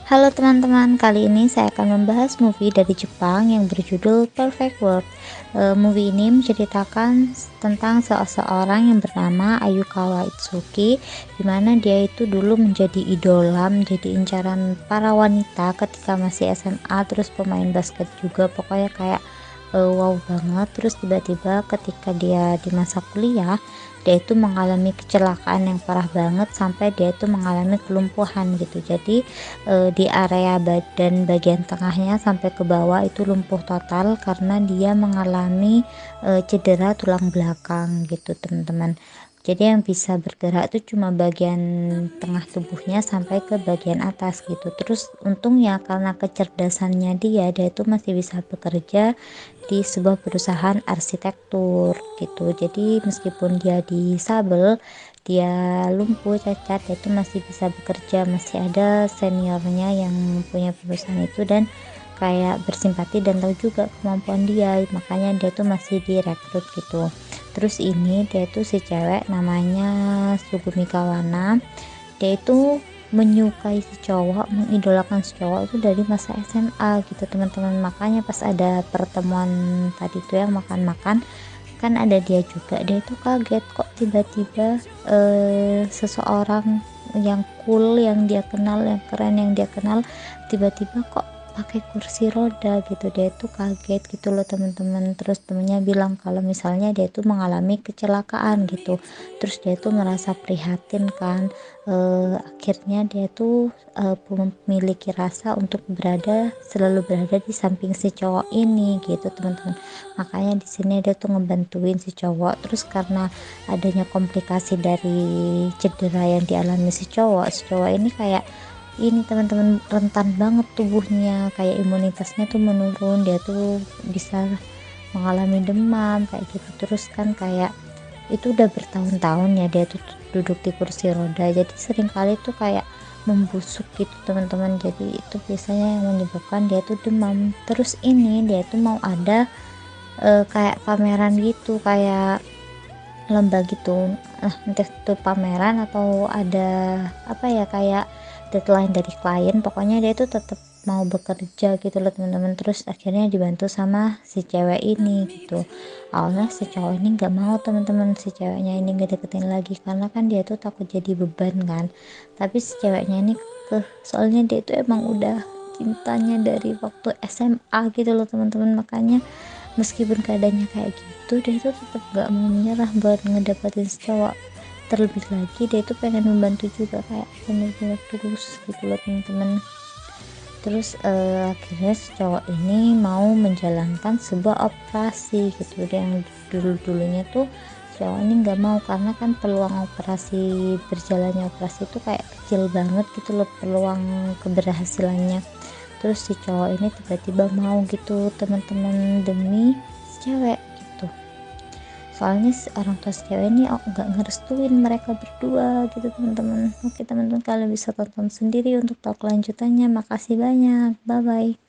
Halo teman-teman, kali ini saya akan membahas movie dari Jepang yang berjudul Perfect World. Movie ini menceritakan tentang seseorang yang bernama Ayukawa Itsuki, di mana dia itu dulu menjadi idola, menjadi incaran para wanita ketika masih SMA, terus pemain basket juga, pokoknya kayak wow banget. Terus tiba-tiba ketika dia di masa kuliah, dia itu mengalami kecelakaan yang parah banget sampai dia itu mengalami kelumpuhan gitu. Jadi di area badan bagian tengahnya sampai ke bawah itu lumpuh total karena dia mengalami cedera tulang belakang gitu teman-teman. Jadi yang bisa bergerak itu cuma bagian tengah tubuhnya sampai ke bagian atas gitu. Terus untungnya karena kecerdasannya dia itu masih bisa bekerja di sebuah perusahaan arsitektur gitu. Jadi meskipun dia disabel, dia lumpuh cacat, dia itu masih bisa bekerja, masih ada seniornya yang punya perusahaan itu dan kayak bersimpati dan tahu juga kemampuan dia, makanya dia tuh masih direkrut gitu. Terus ini dia tuh si cewek namanya Sugumi Kawana, dia itu menyukai si cowok, mengidolakan si cowok itu dari masa SMA gitu teman-teman. Makanya pas ada pertemuan tadi tuh yang makan-makan, kan ada dia juga, dia itu kaget kok tiba-tiba seseorang yang cool yang dia kenal, yang keren yang dia kenal, tiba-tiba kok pakai kursi roda gitu. Dia itu kaget gitu loh teman-teman. Terus temennya bilang kalau misalnya dia itu mengalami kecelakaan gitu, terus dia itu merasa prihatin kan. Akhirnya dia tuh memiliki rasa untuk selalu berada di samping si cowok ini gitu teman-teman. Makanya di sini dia tuh ngebantuin si cowok. Terus karena adanya komplikasi dari cedera yang dialami si cowok ini kayak ini teman-teman, rentan banget tubuhnya, kayak imunitasnya tuh menurun, dia tuh bisa mengalami demam kayak gitu. Terus kan kayak itu udah bertahun-tahun ya dia tuh duduk di kursi roda, jadi sering kali tuh kayak membusuk gitu teman-teman. Jadi itu biasanya yang menyebabkan dia tuh demam. Terus ini dia tuh mau ada kayak pameran gitu, kayak lomba gitu, entah itu pameran atau ada apa ya, kayak deadline dari klien, pokoknya dia itu tetap mau bekerja gitu loh teman-teman. Terus akhirnya dibantu sama si cewek ini gitu. Awalnya si cowok ini nggak mau teman-teman, si ceweknya ini nggak deketin lagi karena kan dia tuh takut jadi beban kan. Tapi si ceweknya ini soalnya dia itu emang udah cintanya dari waktu SMA gitu loh teman-teman. Makanya meskipun keadaannya kayak gitu, dia itu tetap gak mau menyerah buat ngedapetin si cowok. Terlebih lagi dia itu pengen membantu juga, kayak bener-bener tulus gitu loh teman-teman. Terus akhirnya si cowok ini mau menjalankan sebuah operasi gitu. Dia yang dulunya tuh cowok ini nggak mau karena kan peluang berjalannya operasi itu kayak kecil banget gitu loh, peluang keberhasilannya. Terus si cowok ini tiba-tiba mau gitu teman-teman, demi si cewek gitu. Soalnya orang tua si cewek ini nggak ngerestuin mereka berdua gitu teman-teman. Oke teman-teman, kalian bisa tonton sendiri untuk tahu kelanjutannya. Makasih banyak, bye bye.